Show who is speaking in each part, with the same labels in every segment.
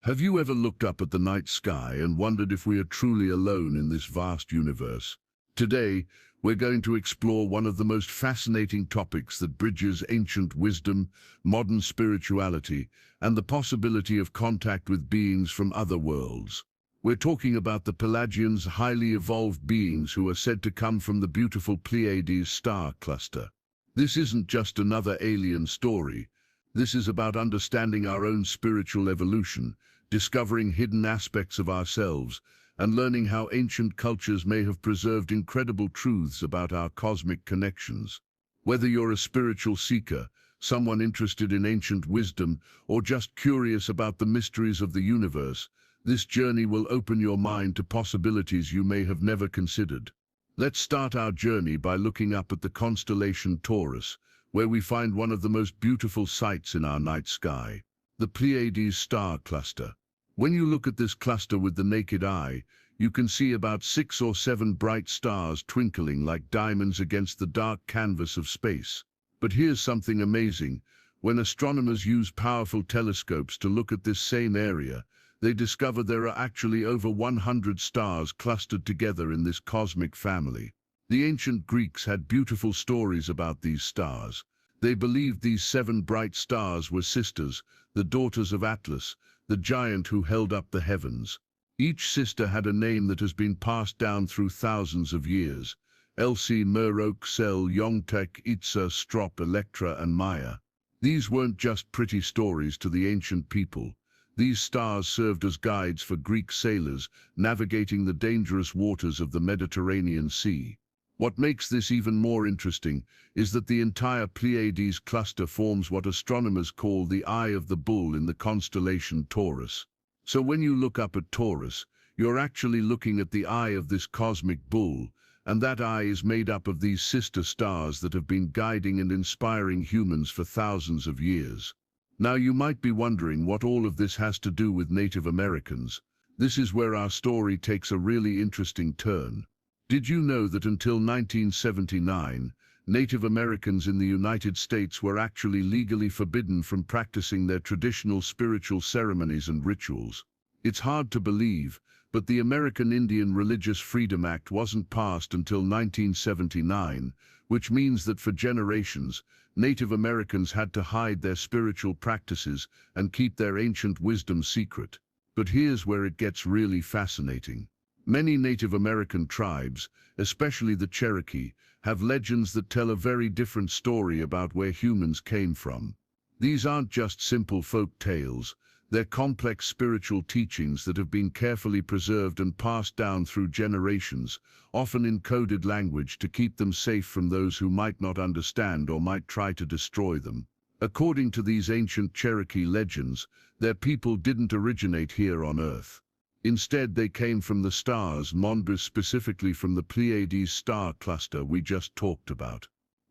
Speaker 1: Have you ever looked up at the night sky and wondered if we are truly alone in this vast universe? Today, we're going to explore one of the most fascinating topics that bridges ancient wisdom, modern spirituality, and the possibility of contact with beings from other worlds. We're talking about the Pleiadians, highly evolved beings who are said to come from the beautiful Pleiades star cluster. This isn't just another alien story. This is about understanding our own spiritual evolution, discovering hidden aspects of ourselves, and learning how ancient cultures may have preserved incredible truths about our cosmic connections. Whether you're a spiritual seeker, someone interested in ancient wisdom, or just curious about the mysteries of the universe, this journey will open your mind to possibilities you may have never considered. Let's start our journey by looking up at the constellation Taurus, where we find one of the most beautiful sights in our night sky, the Pleiades star cluster. When you look at this cluster with the naked eye, you can see about 6 or 7 bright stars twinkling like diamonds against the dark canvas of space. But here's something amazing. When astronomers use powerful telescopes to look at this same area, they discover there are actually over 100 stars clustered together in this cosmic family. The ancient Greeks had beautiful stories about these stars. They believed these 7 bright stars were sisters, the daughters of Atlas, the giant who held up the heavens. Each sister had a name that has been passed down through thousands of years: Elsie, Merope, Sel, Yongtek, Itza, Strop, Electra, and Maya. These weren't just pretty stories to the ancient people. These stars served as guides for Greek sailors navigating the dangerous waters of the Mediterranean Sea. What makes this even more interesting is that the entire Pleiades cluster forms what astronomers call the Eye of the Bull in the constellation Taurus. So when you look up at Taurus, you're actually looking at the eye of this cosmic bull, and that eye is made up of these sister stars that have been guiding and inspiring humans for thousands of years. Now you might be wondering what all of this has to do with Native Americans. This is where our story takes a really interesting turn. Did you know that until 1979, Native Americans in the United States were actually legally forbidden from practicing their traditional spiritual ceremonies and rituals? It's hard to believe, but the American Indian Religious Freedom Act wasn't passed until 1979, which means that for generations, Native Americans had to hide their spiritual practices and keep their ancient wisdom secret. But here's where it gets really fascinating. Many Native American tribes, especially the Cherokee, have legends that tell a very different story about where humans came from. These aren't just simple folk tales. They're complex spiritual teachings that have been carefully preserved and passed down through generations, often in coded language to keep them safe from those who might not understand or might try to destroy them. According to these ancient Cherokee legends, their people didn't originate here on Earth. Instead, they came from the stars, specifically from the Pleiades star cluster we just talked about.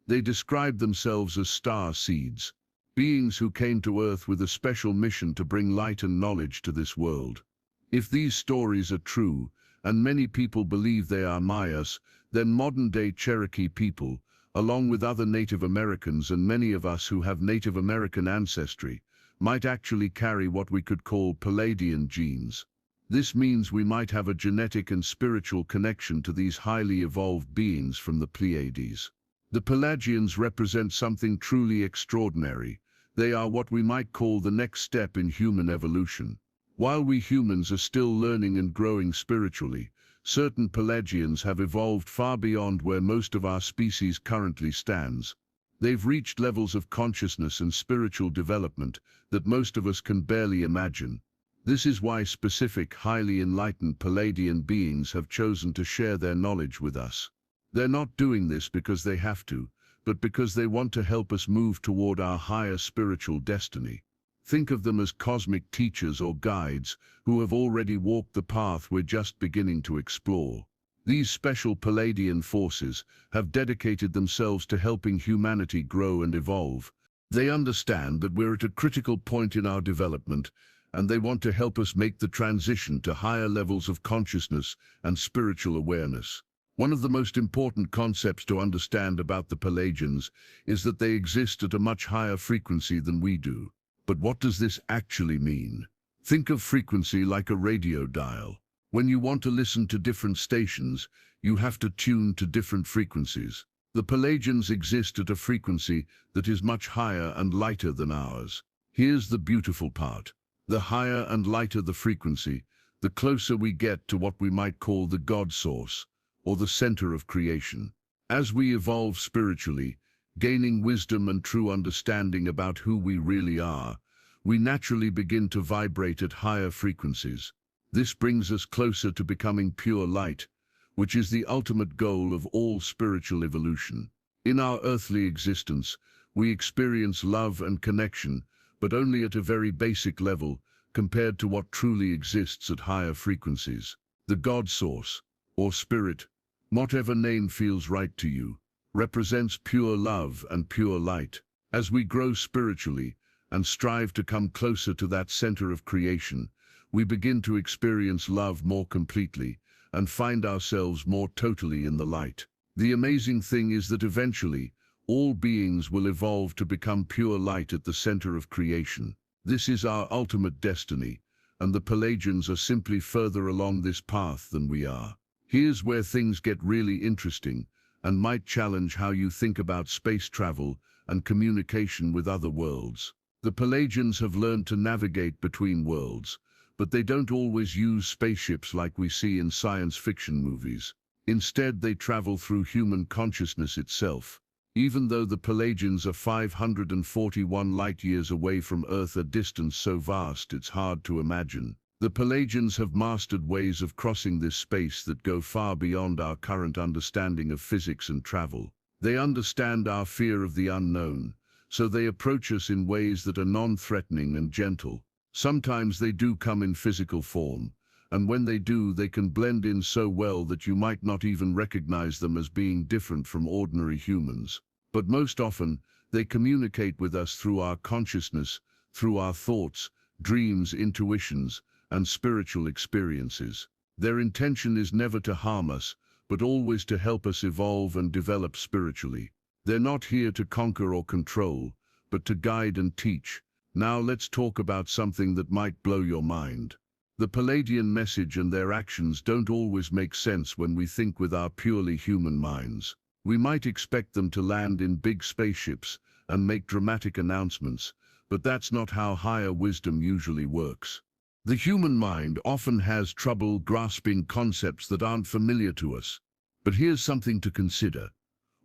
Speaker 1: They described themselves as star seeds, beings who came to Earth with a special mission to bring light and knowledge to this world. If these stories are true, and many people believe they are Mayas, then modern-day Cherokee people, along with other Native Americans and many of us who have Native American ancestry, might actually carry what we could call Pleiadian genes. This means we might have a genetic and spiritual connection to these highly evolved beings from the Pleiades. The Pleiadians represent something truly extraordinary. They are what we might call the next step in human evolution. While we humans are still learning and growing spiritually, certain Pleiadians have evolved far beyond where most of our species currently stands. They've reached levels of consciousness and spiritual development that most of us can barely imagine. This is why specific, highly enlightened Pleiadian beings have chosen to share their knowledge with us. They're not doing this because they have to, but because they want to help us move toward our higher spiritual destiny. Think of them as cosmic teachers or guides who have already walked the path we're just beginning to explore. These special Pleiadian forces have dedicated themselves to helping humanity grow and evolve. They understand that we're at a critical point in our development, and they want to help us make the transition to higher levels of consciousness and spiritual awareness. One of the most important concepts to understand about the Pleiadians is that they exist at a much higher frequency than we do. But what does this actually mean? Think of frequency like a radio dial. When you want to listen to different stations, you have to tune to different frequencies. The Pleiadians exist at a frequency that is much higher and lighter than ours. Here's the beautiful part. The higher and lighter the frequency, the closer we get to what we might call the God source, or the center of creation. As we evolve spiritually, gaining wisdom and true understanding about who we really are, we naturally begin to vibrate at higher frequencies. This brings us closer to becoming pure light, which is the ultimate goal of all spiritual evolution. In our earthly existence, we experience love and connection, but only at a very basic level compared to what truly exists at higher frequencies. The God source, or spirit, whatever name feels right to you, represents pure love and pure light. As we grow spiritually and strive to come closer to that center of creation, we begin to experience love more completely and find ourselves more totally in the light. The amazing thing is that eventually, all beings will evolve to become pure light at the center of creation. This is our ultimate destiny, and the Pleiadians are simply further along this path than we are. Here's where things get really interesting and might challenge how you think about space travel and communication with other worlds. The Pleiadians have learned to navigate between worlds, but they don't always use spaceships like we see in science fiction movies. Instead, they travel through human consciousness itself. Even though the Pleiadians are 541 light-years away from Earth, a distance so vast it's hard to imagine, the Pleiadians have mastered ways of crossing this space that go far beyond our current understanding of physics and travel. They understand our fear of the unknown, so they approach us in ways that are non-threatening and gentle. Sometimes they do come in physical form, and when they do, they can blend in so well that you might not even recognize them as being different from ordinary humans. But most often, they communicate with us through our consciousness, through our thoughts, dreams, intuitions, and spiritual experiences. Their intention is never to harm us, but always to help us evolve and develop spiritually. They're not here to conquer or control, but to guide and teach. Now let's talk about something that might blow your mind. The Pleiadian message and their actions don't always make sense when we think with our purely human minds. We might expect them to land in big spaceships and make dramatic announcements, but that's not how higher wisdom usually works. The human mind often has trouble grasping concepts that aren't familiar to us. But here's something to consider.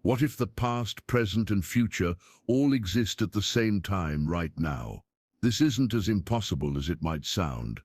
Speaker 1: What if the past, present, and future all exist at the same time right now? This isn't as impossible as it might sound,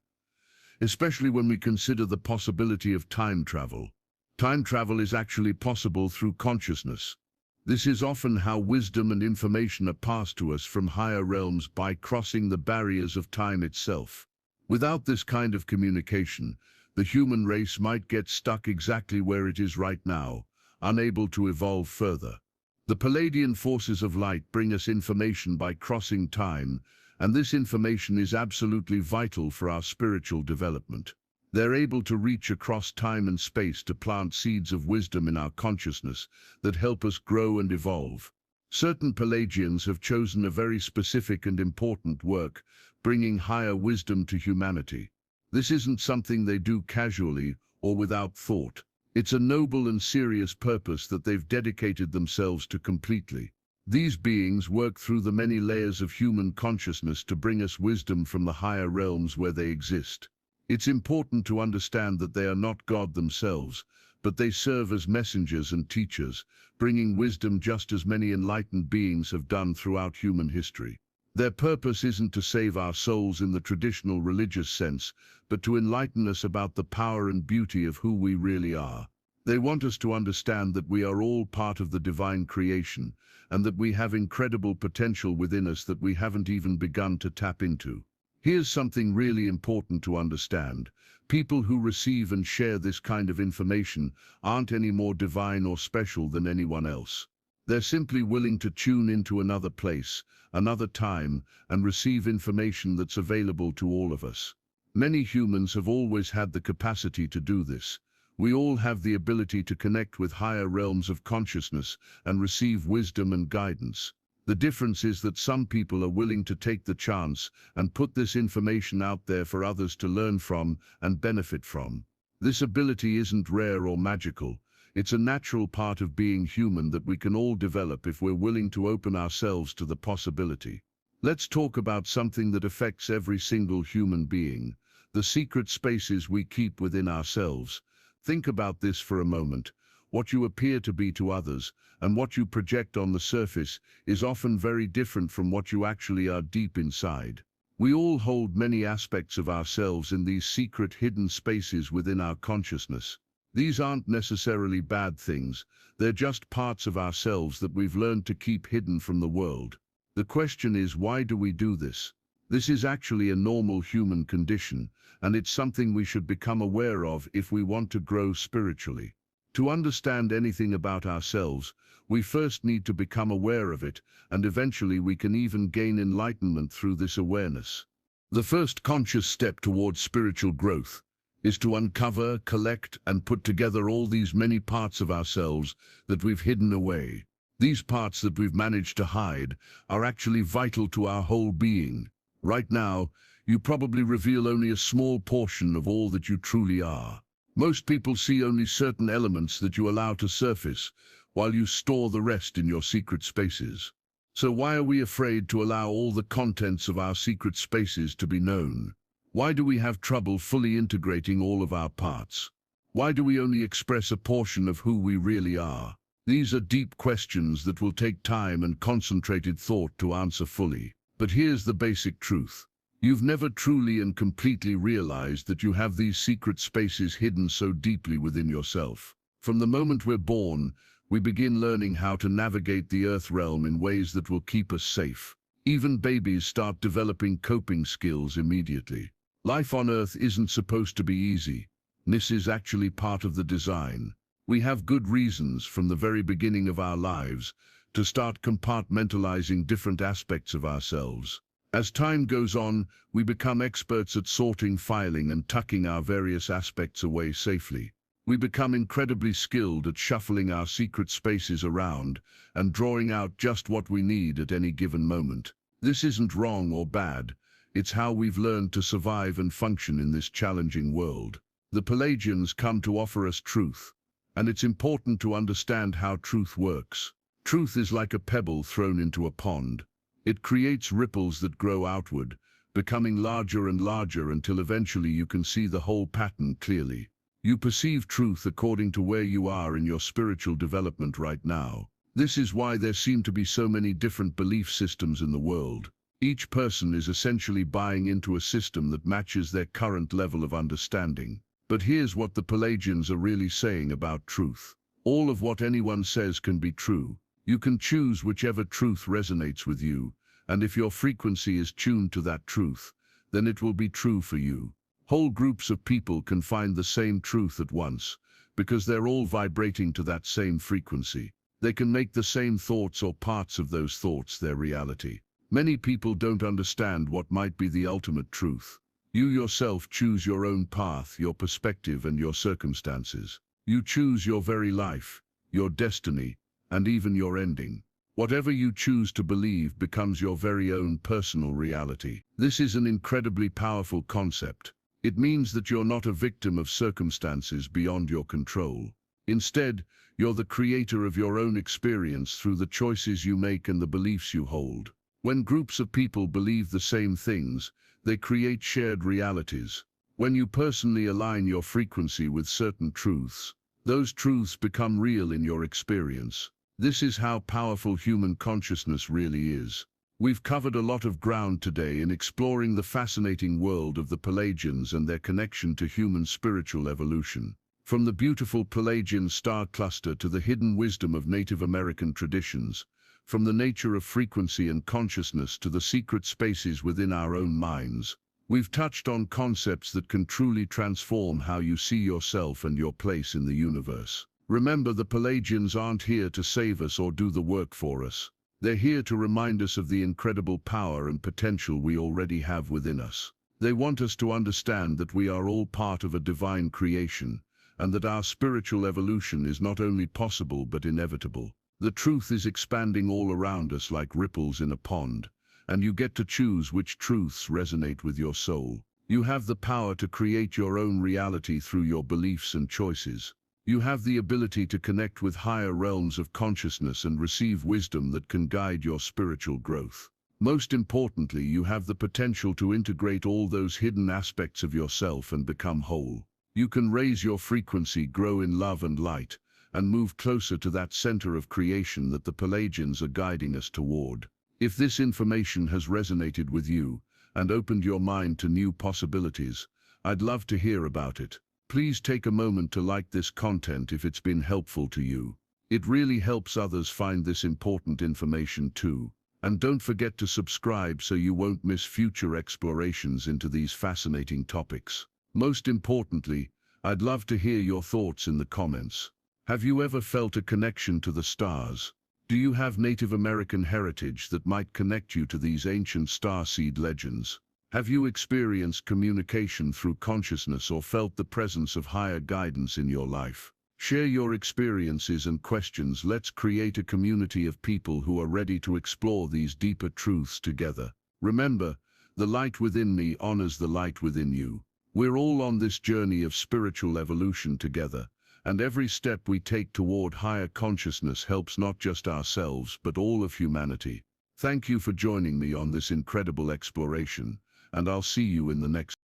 Speaker 1: especially when we consider the possibility of time travel. Time travel is actually possible through consciousness. This is often how wisdom and information are passed to us from higher realms by crossing the barriers of time itself. Without this kind of communication, the human race might get stuck exactly where it is right now, unable to evolve further. The Pleiadian forces of light bring us information by crossing time, and this information is absolutely vital for our spiritual development. They're able to reach across time and space to plant seeds of wisdom in our consciousness that help us grow and evolve. Certain Pleiadians have chosen a very specific and important work, bringing higher wisdom to humanity. This isn't something they do casually or without thought. It's a noble and serious purpose that they've dedicated themselves to completely. These beings work through the many layers of human consciousness to bring us wisdom from the higher realms where they exist. It's important to understand that they are not God themselves, but they serve as messengers and teachers, bringing wisdom just as many enlightened beings have done throughout human history. Their purpose isn't to save our souls in the traditional religious sense, but to enlighten us about the power and beauty of who we really are. They want us to understand that we are all part of the divine creation, and that we have incredible potential within us that we haven't even begun to tap into. Here's something really important to understand. People who receive and share this kind of information aren't any more divine or special than anyone else. They're simply willing to tune into another place, another time, and receive information that's available to all of us. Many humans have always had the capacity to do this. We all have the ability to connect with higher realms of consciousness and receive wisdom and guidance. The difference is that some people are willing to take the chance and put this information out there for others to learn from and benefit from. This ability isn't rare or magical. It's a natural part of being human that we can all develop if we're willing to open ourselves to the possibility. Let's talk about something that affects every single human being: the secret spaces we keep within ourselves. Think about this for a moment. What you appear to be to others and what you project on the surface is often very different from what you actually are deep inside. We all hold many aspects of ourselves in these secret hidden spaces within our consciousness. These aren't necessarily bad things. They're just parts of ourselves that we've learned to keep hidden from the world. The question is, why do we do this? This is actually a normal human condition, and it's something we should become aware of if we want to grow spiritually. To understand anything about ourselves, we first need to become aware of it, and eventually we can even gain enlightenment through this awareness. The first conscious step towards spiritual growth is to uncover, collect, and put together all these many parts of ourselves that we've hidden away. These parts that we've managed to hide are actually vital to our whole being. Right now, you probably reveal only a small portion of all that you truly are. Most people see only certain elements that you allow to surface, while you store the rest in your secret spaces. So why are we afraid to allow all the contents of our secret spaces to be known? Why do we have trouble fully integrating all of our parts? Why do we only express a portion of who we really are? These are deep questions that will take time and concentrated thought to answer fully. But here's the basic truth. You've never truly and completely realized that you have these secret spaces hidden so deeply within yourself. From the moment we're born, we begin learning how to navigate the earth realm in ways that will keep us safe. Even babies start developing coping skills immediately. Life on Earth isn't supposed to be easy. This is actually part of the design. We have good reasons from the very beginning of our lives to start compartmentalizing different aspects of ourselves. As time goes on, we become experts at sorting, filing, and tucking our various aspects away safely. We become incredibly skilled at shuffling our secret spaces around and drawing out just what we need at any given moment. This isn't wrong or bad. It's how we've learned to survive and function in this challenging world. The Pleiadians come to offer us truth, and it's important to understand how truth works. Truth is like a pebble thrown into a pond. It creates ripples that grow outward, becoming larger and larger until eventually you can see the whole pattern clearly. You perceive truth according to where you are in your spiritual development right now. This is why there seem to be so many different belief systems in the world. Each person is essentially buying into a system that matches their current level of understanding. But here's what the Pleiadians are really saying about truth. All of what anyone says can be true. You can choose whichever truth resonates with you, and if your frequency is tuned to that truth, then it will be true for you. Whole groups of people can find the same truth at once, because they're all vibrating to that same frequency. They can make the same thoughts or parts of those thoughts their reality. Many people don't understand what might be the ultimate truth. You yourself choose your own path, your perspective, and your circumstances. You choose your very life, your destiny, and even your ending. Whatever you choose to believe becomes your very own personal reality. This is an incredibly powerful concept. It means that you're not a victim of circumstances beyond your control. Instead, you're the creator of your own experience through the choices you make and the beliefs you hold. When groups of people believe the same things, they create shared realities. When you personally align your frequency with certain truths, those truths become real in your experience. This is how powerful human consciousness really is. We've covered a lot of ground today in exploring the fascinating world of the Pleiadians and their connection to human spiritual evolution. From the beautiful Pleiadian star cluster to the hidden wisdom of Native American traditions, from the nature of frequency and consciousness to the secret spaces within our own minds, we've touched on concepts that can truly transform how you see yourself and your place in the universe. Remember, the Pleiadians aren't here to save us or do the work for us. They're here to remind us of the incredible power and potential we already have within us. They want us to understand that we are all part of a divine creation, and that our spiritual evolution is not only possible but inevitable. The truth is expanding all around us like ripples in a pond, and you get to choose which truths resonate with your soul. You have the power to create your own reality through your beliefs and choices. You have the ability to connect with higher realms of consciousness and receive wisdom that can guide your spiritual growth. Most importantly, you have the potential to integrate all those hidden aspects of yourself and become whole. You can raise your frequency, grow in love and light, and move closer to that center of creation that the Pleiadians are guiding us toward. If this information has resonated with you and opened your mind to new possibilities, I'd love to hear about it. Please take a moment to like this content if it's been helpful to you. It really helps others find this important information too. And don't forget to subscribe so you won't miss future explorations into these fascinating topics. Most importantly, I'd love to hear your thoughts in the comments. Have you ever felt a connection to the stars? Do you have Native American heritage that might connect you to these ancient starseed legends? Have you experienced communication through consciousness or felt the presence of higher guidance in your life? Share your experiences and questions. Let's create a community of people who are ready to explore these deeper truths together. Remember, the light within me honors the light within you. We're all on this journey of spiritual evolution together, and every step we take toward higher consciousness helps not just ourselves, but all of humanity. Thank you for joining me on this incredible exploration, and I'll see you in the next